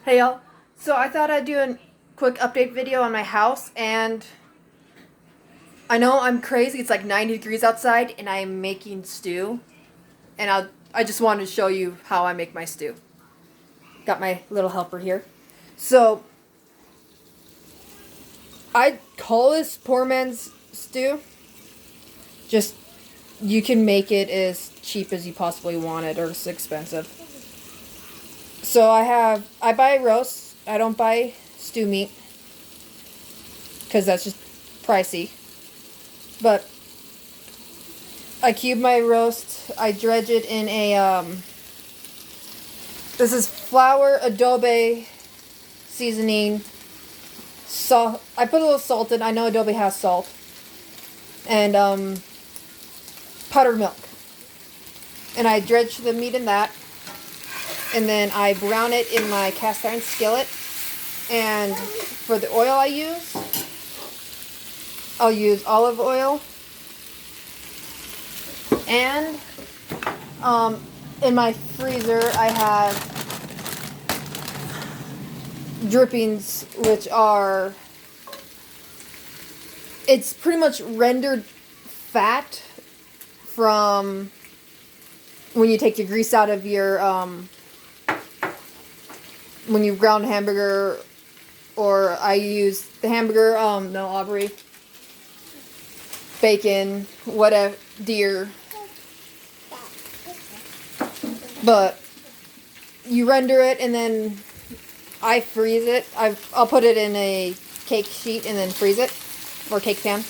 Hey y'all, so I thought I'd do a quick update video on my house, and I know I'm crazy, it's like 90 degrees outside and I'm making stew, and I just wanted to show you how I make my stew. Got my little helper here. So, I call this poor man's stew. Just, you can make it as cheap as you possibly want it, or as expensive. So I buy roast, I don't buy stew meat, because that's just pricey. But I cube my roast. I dredge it in a, this is flour, adobe, seasoning, salt. I put a little salt in. I know adobe has salt. And, powdered milk. And I dredge the meat in that. And then I brown it in my cast iron skillet. And for the oil I'll use olive oil. And in my freezer I have drippings, which are, it's pretty much rendered fat from when you take the grease out of your, when you ground a hamburger, or I use the hamburger, no, Aubrey, bacon, whatever, deer. But you render it, and then I freeze it. I'll put it in a cake sheet and then freeze it, or cake pan.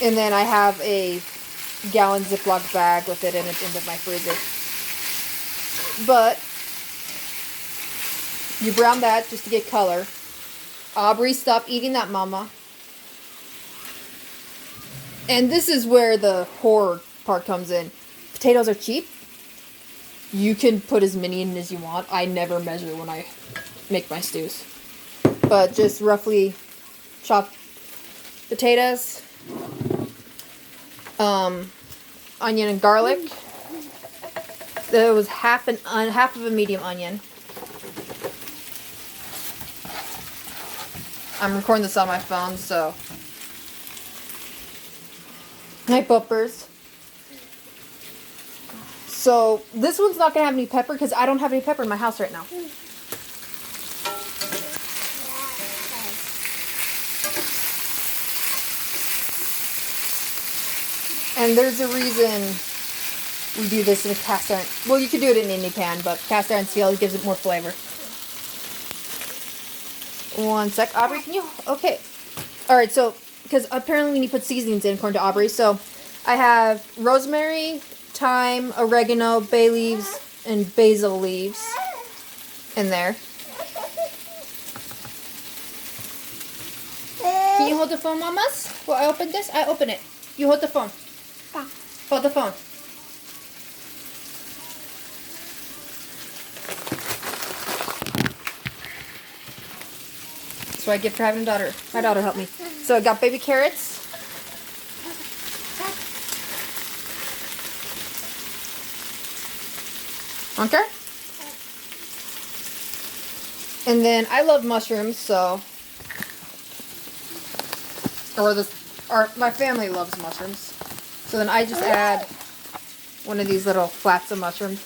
And then I have a gallon Ziploc bag with it in it into my freezer. But you brown that just to get color. Aubrey, stop eating that, mama. And this is where the horror part comes in. Potatoes are cheap. You can put as many in as you want. I never measure when I make my stews. But just roughly chop potatoes, onion and garlic. There was half of a medium onion. I'm recording this on my phone, so. My peppers. So, this one's not going to have any pepper because I don't have any pepper in my house right now. And there's a reason we do this in a cast iron. Well, you could do it in any pan, but cast iron steel gives it more flavor. One sec. Aubrey, can you? Okay. Alright, so, because apparently we need to put seasonings in according to Aubrey. So, I have rosemary, thyme, oregano, bay leaves, and basil leaves in there. Can you hold the phone, mamas? Will I open this? I open it. You hold the phone. Hold the phone. That's what I get for having a daughter. My daughter helped me. So I got baby carrots. Okay. And then I love mushrooms, so, my family loves mushrooms. So then I just add one of these little flats of mushrooms.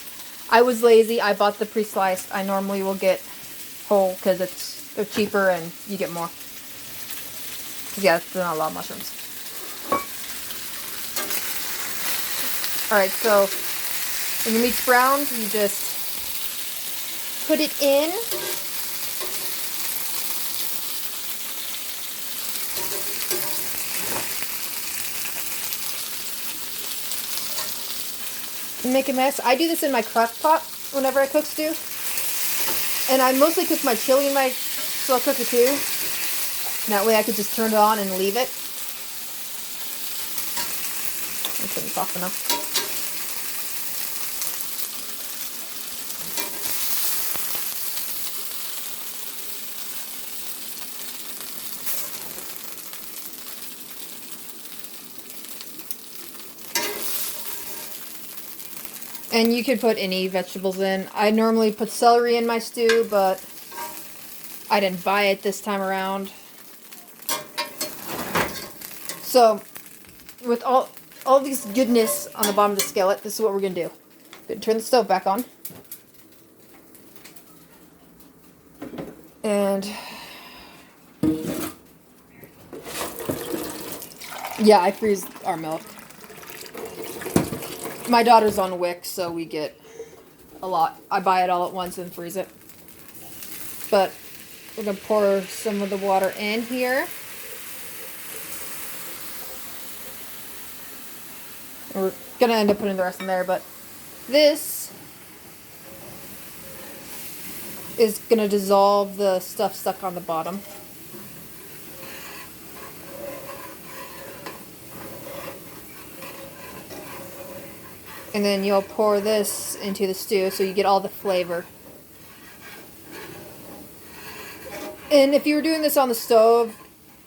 I was lazy. I bought the pre-sliced. I normally will get whole because they're cheaper and you get more. Because yeah, there's not a lot of mushrooms. Alright, so when your meat's browned, you just put it in. And make a mess. I do this in my crock pot whenever I cook stew. And I mostly cook my chili in my slow cooker too. And that way I could just turn it on and leave it. I'm putting it soft enough. And you could put any vegetables in. I normally put celery in my stew, but I didn't buy it this time around. So, with all this goodness on the bottom of the skillet, this is what we're going to do. Good. Turn the stove back on. And yeah, I freeze our milk. My daughter's on WIC, so we get a lot. I buy it all at once and freeze it. But we're going to pour some of the water in here. We're going to end up putting the rest in there, but this is going to dissolve the stuff stuck on the bottom. And then you'll pour this into the stew so you get all the flavor. And if you were doing this on the stove,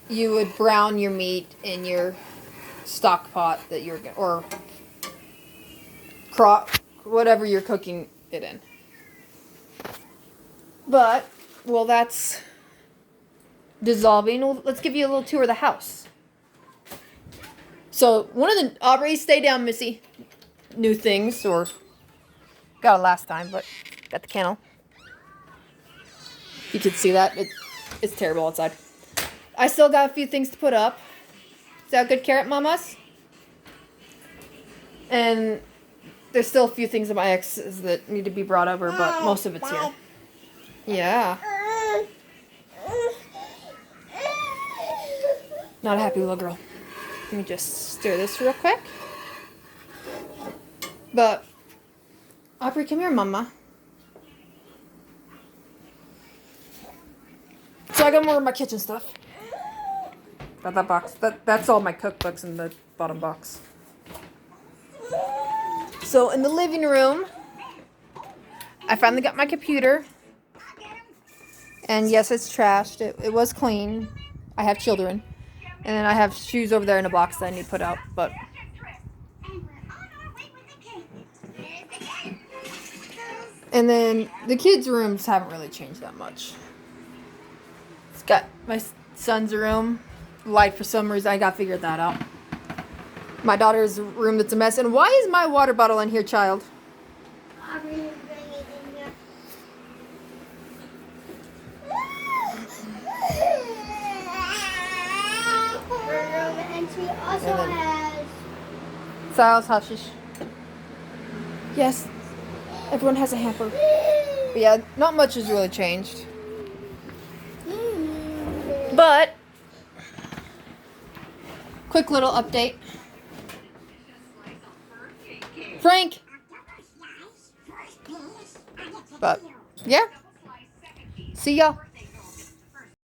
you would brown your meat in your stock pot that you're, or whatever you're cooking it in. But, well, that's dissolving. Well, let's give you a little tour of the house. So, one of the Aubrey, stay down, Missy. New things, or got it last time, but got the kennel. You can see that. It's terrible outside. I still got a few things to put up. Is that good, Carrot Mamas? And there's still a few things in my ex's that need to be brought over, but most of it's here. Yeah. Not a happy little girl. Let me just stir this real quick. But, Aubrey, come here, Mama. So I got more of my kitchen stuff. Got that box. That's all my cookbooks in the bottom box. So in the living room, I finally got my computer. And yes, it's trashed. It was clean. I have children. And then I have shoes over there in a box that I need to put out. But and then the kids' rooms haven't really changed that much. It's got my son's room. Light for some reason. I got to figure that out. My daughter's room that's a mess. And why is my water bottle in here, child? And she also has Silas Hushish. Yes. Everyone has a hamper. But yeah, not much has really changed. But quick little update. Frank! But, yeah. See ya.